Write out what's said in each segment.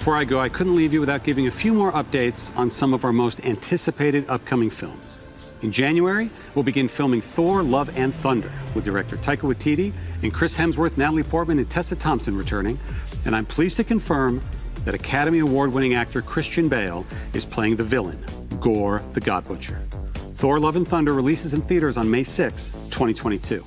Before I go, I couldn't leave you without giving a few more updates on some of our most anticipated upcoming films. In January, we'll begin filming Thor, Love and Thunder with director Taika Waititi and Chris Hemsworth, Natalie Portman, and Tessa Thompson returning. And I'm pleased to confirm that Academy Award-winning actor Christian Bale is playing the villain, Gore the God Butcher. Thor, Love and Thunder releases in theaters on May 6, 2022.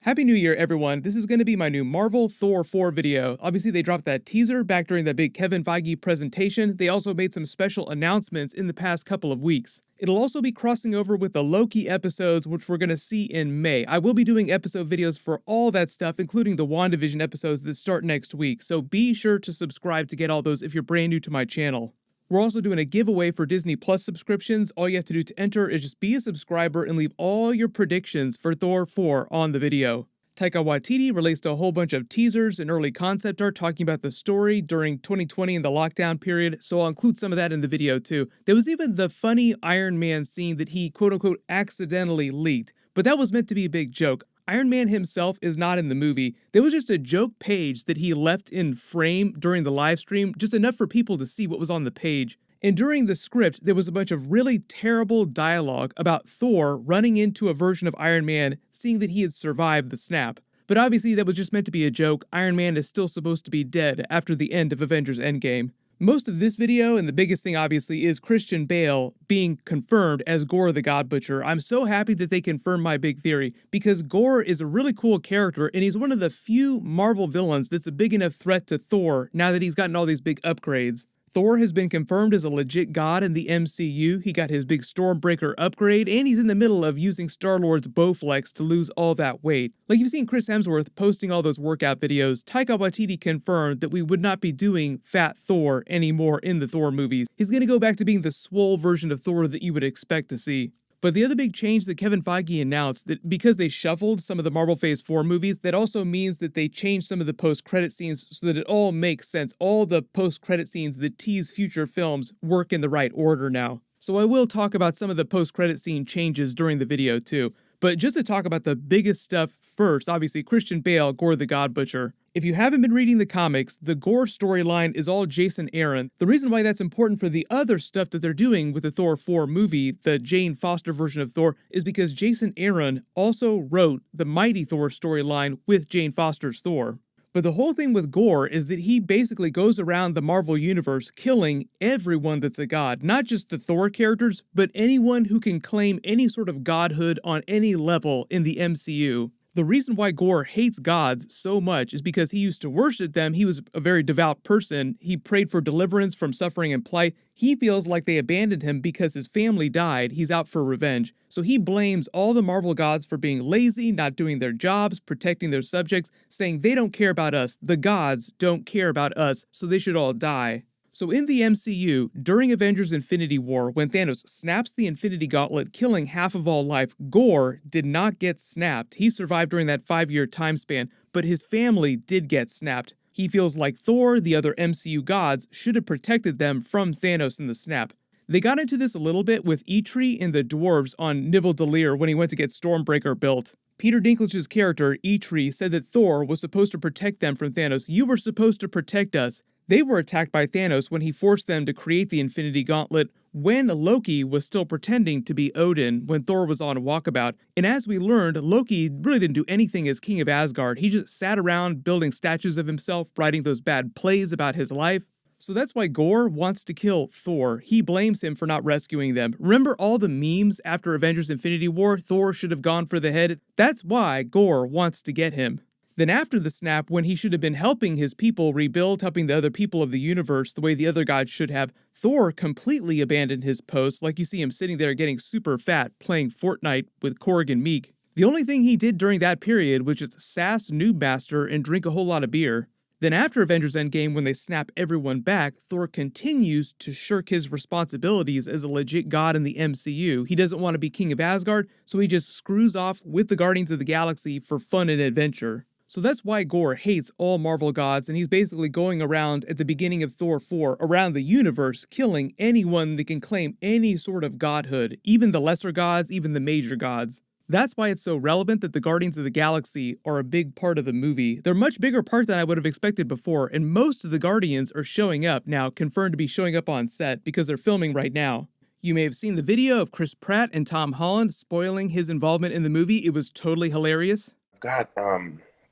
Happy New Year, everyone. This is going to be my new Marvel Thor 4 video. Obviously, they dropped that teaser back during that big Kevin Feige presentation. They also made some special announcements in the past couple of weeks. It'll also be crossing over with the Loki episodes, which we're going to see in May. I will be doing episode videos for all that stuff, including the WandaVision episodes that start next week, so be sure to subscribe to get all those if you're brand new to my channel. We're also doing a giveaway for Disney Plus subscriptions. All you have to do to enter is just be a subscriber and leave all your predictions for Thor 4 on the video. Taika Waititi released a whole bunch of teasers and early concept art talking about the story during 2020 and the lockdown period, so I'll include some of that in the video too. There was even the funny Iron Man scene that he quote-unquote accidentally leaked, but that was meant to be a big joke. Iron Man himself is not in the movie. There was just a joke page that he left in frame during the live stream, just enough for people to see what was on the page. And during the script, there was a bunch of really terrible dialogue about Thor running into a version of Iron Man, seeing that he had survived the snap. But obviously that was just meant to be a joke. Iron Man is still supposed to be dead after the end of Avengers Endgame. Most of this video, and the biggest thing obviously, is Christian Bale being confirmed as Gore the God Butcher. I'm so happy that they confirmed my big theory, because Gore is a really cool character, and he's one of the few Marvel villains that's a big enough threat to Thor now that he's gotten all these big upgrades. Thor has been confirmed as a legit god in the MCU. He got his big Stormbreaker upgrade, and he's in the middle of using Star-Lord's Bowflex to lose all that weight. Like you've seen Chris Hemsworth posting all those workout videos, Taika Waititi confirmed that we would not be doing Fat Thor anymore in the Thor movies. He's gonna go back to being the swole version of Thor that you would expect to see. But the other big change that Kevin Feige announced, that because they shuffled some of the Marvel Phase 4 movies, that also means that they changed some of the post-credit scenes so that it all makes sense. All the post-credit scenes that tease future films work in the right order now. So I will talk about some of the post-credit scene changes during the video too. But just to talk about the biggest stuff first, obviously Christian Bale, Gore the God Butcher. If you haven't been reading the comics, the Gore storyline is all Jason Aaron. The reason why that's important for the other stuff that they're doing with the Thor 4 movie, the Jane Foster version of Thor, is because Jason Aaron also wrote the Mighty Thor storyline with Jane Foster's Thor. But the whole thing with Gore is that he basically goes around the Marvel Universe killing everyone that's a god. Not just the Thor characters, but anyone who can claim any sort of godhood on any level in the MCU. The reason why Gore hates gods so much is because he used to worship them. He was a very devout person. He prayed for deliverance from suffering and plight. He feels like they abandoned him because his family died. He's out for revenge. So he blames all the Marvel gods for being lazy, not doing their jobs, protecting their subjects, saying they don't care about us. The gods don't care about us, so they should all die. So in the MCU, during Avengers Infinity War, when Thanos snaps the Infinity Gauntlet, killing half of all life, Gore did not get snapped. He survived during that 5-year time span, but his family did get snapped. He feels like Thor, the other MCU gods, should have protected them from Thanos in the snap. They got into this a little bit with Eitri and the dwarves on Nivel when he went to get Stormbreaker built. Peter Dinklage's character, Eitri, said that Thor was supposed to protect them from Thanos. You were supposed to protect us. They were attacked by Thanos when he forced them to create the Infinity Gauntlet when Loki was still pretending to be Odin when Thor was on walkabout. And as we learned, Loki really didn't do anything as King of Asgard. He just sat around building statues of himself, writing those bad plays about his life. So that's why Gore wants to kill Thor. He blames him for not rescuing them. Remember all the memes after Avengers Infinity War? Thor should have gone for the head. That's why Gore wants to get him. Then after the snap, when he should have been helping his people rebuild, helping the other people of the universe the way the other gods should have, Thor completely abandoned his post, like you see him sitting there getting super fat, playing Fortnite with Korg and Meek. The only thing he did during that period was just sass Noob Master and drink a whole lot of beer. Then after Avengers Endgame, when they snap everyone back, Thor continues to shirk his responsibilities as a legit god in the MCU. He doesn't want to be King of Asgard, so he just screws off with the Guardians of the Galaxy for fun and adventure. So that's why Gore hates all Marvel gods, and he's basically going around at the beginning of Thor 4 around the universe, killing anyone that can claim any sort of godhood, even the lesser gods, even the major gods. That's why it's so relevant that the Guardians of the Galaxy are a big part of the movie. They're a much bigger part than I would have expected before, and most of the Guardians are showing up now, confirmed to be showing up on set because they're filming right now. You may have seen the video of Chris Pratt and Tom Holland spoiling his involvement in the movie. It was totally hilarious. Got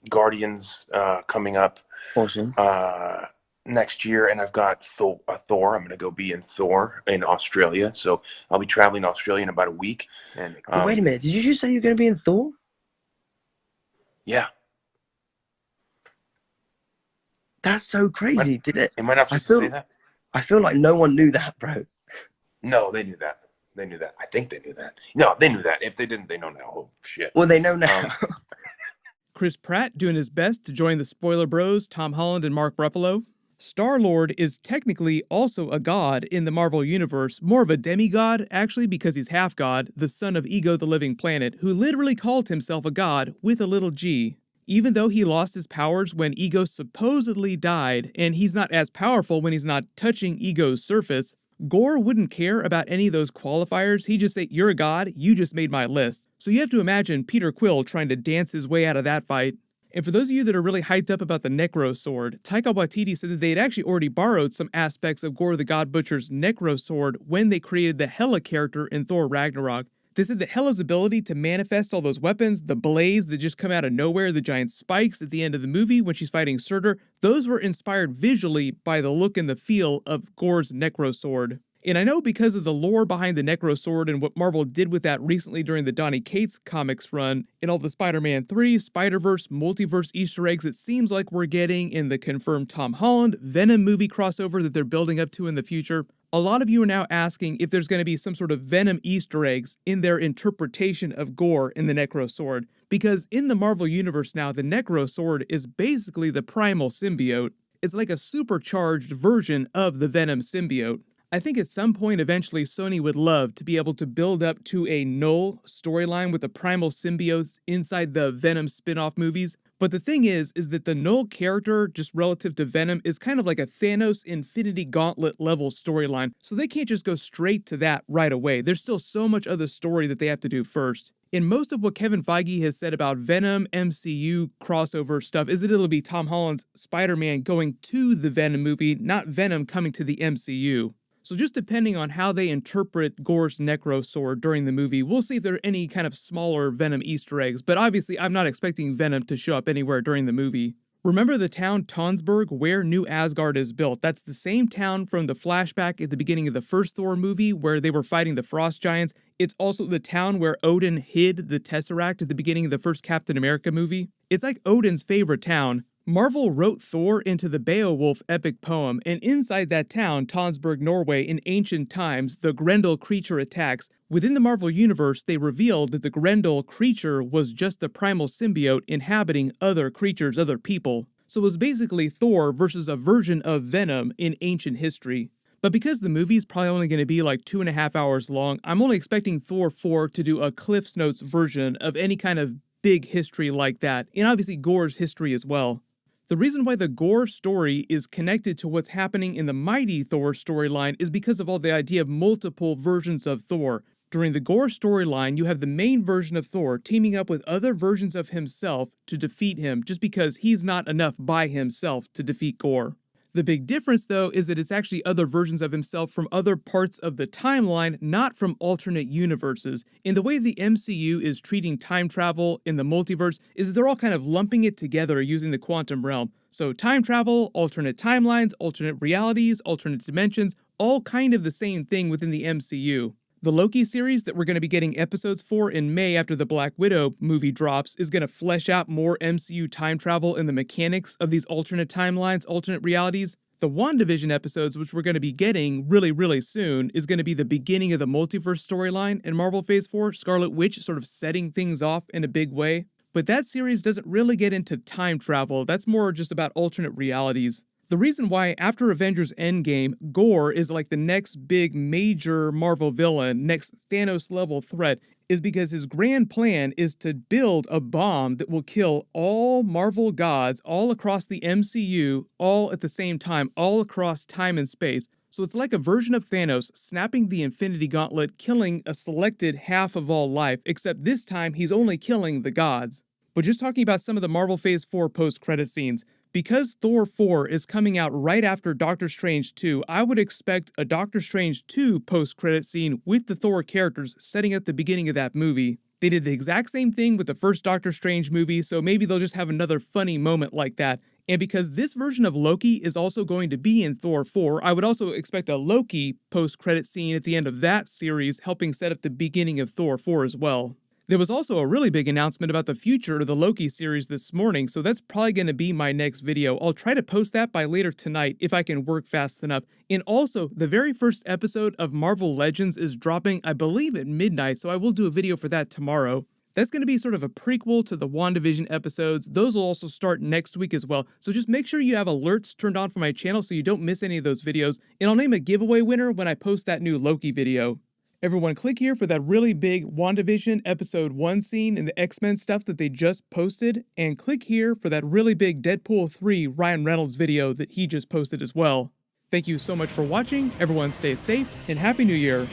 Guardians coming up Awesome. next year, and I've got Thor. I'm going to go be in Thor in Australia, so I'll be traveling to Australia in about a week. And But wait a minute, did you just say you're going to be in Thor? yeah, That's so crazy. Did it? am I not supposed to say that? I feel like no one knew that, bro. No, they knew that. They knew that. I think they knew that. No, they knew that. If they didn't, they know now. Oh shit. Well, they know now. Chris Pratt doing his best to join the spoiler bros, Tom Holland and Mark Ruffalo. Star-Lord is technically also a god in the Marvel Universe, more of a demigod, actually, because he's half-god, the son of Ego the Living Planet, who literally called himself a god with a little g. Even though he lost his powers when Ego supposedly died, and he's not as powerful when he's not touching Ego's surface, Gore wouldn't care about any of those qualifiers. He'd just say, "You're a god, you just made my list." So you have to imagine Peter Quill trying to dance his way out of that fight. And for those of you that are really hyped up about the Necro Sword, Taika Waititi said that they had actually already borrowed some aspects of Gore the God Butcher's Necro Sword when they created the Hela character in Thor Ragnarok. They said that Hela's ability to manifest all those weapons, the blades that just come out of nowhere, the giant spikes at the end of the movie when she's fighting Surtur, those were inspired visually by the look and the feel of Gore's Necro Sword. And I know because of the lore behind the Necro Sword and what Marvel did with that recently during the Donny Cates comics run, in all the Spider-Man 3, Spider-Verse, multiverse Easter eggs it seems like we're getting in the confirmed Tom Holland Venom movie crossover that they're building up to in the future, a lot of you are now asking if there's going to be some sort of Venom Easter eggs in their interpretation of Gore in the Necro Sword. Because in the Marvel Universe now, the Necro Sword is basically the primal symbiote. It's like a supercharged version of the Venom symbiote. I think at some point eventually Sony would love to be able to build up to a null storyline with the primal symbiotes inside the Venom spin-off movies. But the thing is that the null character, just relative to Venom, is kind of like a Thanos Infinity Gauntlet level storyline. So they can't just go straight to that right away. There's still so much other story that they have to do first. And most of what Kevin Feige has said about Venom MCU crossover stuff is that it'll be Tom Holland's Spider-Man going to the Venom movie, not Venom coming to the MCU. So just depending on how they interpret Gore's Necro Sword during the movie, we'll see if there are any kind of smaller Venom Easter eggs, but obviously I'm not expecting Venom to show up anywhere during the movie. Remember the town Tonsberg where New Asgard is built? That's the same town from the flashback at the beginning of the first Thor movie where they were fighting the Frost Giants. It's also the town where Odin hid the Tesseract at the beginning of the first Captain America movie. It's like Odin's favorite town. Marvel wrote Thor into the Beowulf epic poem, and inside that town, Tonsberg, Norway, in ancient times, the Grendel creature attacks. Within the Marvel Universe, they revealed that the Grendel creature was just the primal symbiote inhabiting other creatures, other people. So it was basically Thor versus a version of Venom in ancient history. But because the movie's probably only going to be like 2.5 hours long, I'm only expecting Thor 4 to do a Cliff's Notes version of any kind of big history like that, and obviously Gore's history as well. The reason why the Gore story is connected to what's happening in the Mighty Thor storyline is because of all the idea of multiple versions of Thor. During the Gore storyline, you have the main version of Thor teaming up with other versions of himself to defeat him, just because he's not enough by himself to defeat Gore. The big difference, though, is that it's actually other versions of himself from other parts of the timeline, not from alternate universes. And the way the MCU is treating time travel in the multiverse is that they're all kind of lumping it together using the quantum realm. So time travel, alternate timelines, alternate realities, alternate dimensions, all kind of the same thing within the MCU. The Loki series that we're going to be getting episodes for in May after the Black Widow movie drops is going to flesh out more MCU time travel and the mechanics of these alternate timelines, alternate realities. The WandaVision episodes, which we're going to be getting really soon, is going to be the beginning of the multiverse storyline in Marvel Phase 4, Scarlet Witch sort of setting things off in a big way. But that series doesn't really get into time travel, that's more just about alternate realities. The reason why after Avengers Endgame, Gore is like the next big major Marvel villain, next Thanos-level threat, is because his grand plan is to build a bomb that will kill all Marvel gods all across the MCU, all at the same time, all across time and space. So it's like a version of Thanos snapping the Infinity Gauntlet, killing a selected half of all life, except this time he's only killing the gods. But just talking about some of the Marvel Phase 4 post-credit scenes, because Thor 4 is coming out right after Doctor Strange 2, I would expect a Doctor Strange 2 post-credit scene with the Thor characters setting at the beginning of that movie. They did the exact same thing with the first Doctor Strange movie, so maybe they'll just have another funny moment like that. And because this version of Loki is also going to be in Thor 4, I would also expect a Loki post-credit scene at the end of that series, helping set up the beginning of Thor 4 as well. There was also a really big announcement about the future of the Loki series this morning, so that's probably going to be my next video. I'll try to post that by later tonight if I can work fast enough. And also, the very first episode of Marvel Legends is dropping, I believe, at midnight, so I will do a video for that tomorrow. That's going to be sort of a prequel to the WandaVision episodes. Those will also start next week as well, so just make sure you have alerts turned on for my channel so you don't miss any of those videos, and I'll name a giveaway winner when I post that new Loki video. Everyone, click here for that really big WandaVision Episode 1 scene in the X-Men stuff that they just posted, and click here for that really big Deadpool 3 Ryan Reynolds video that he just posted as well. Thank you so much for watching, everyone stay safe, and Happy New Year!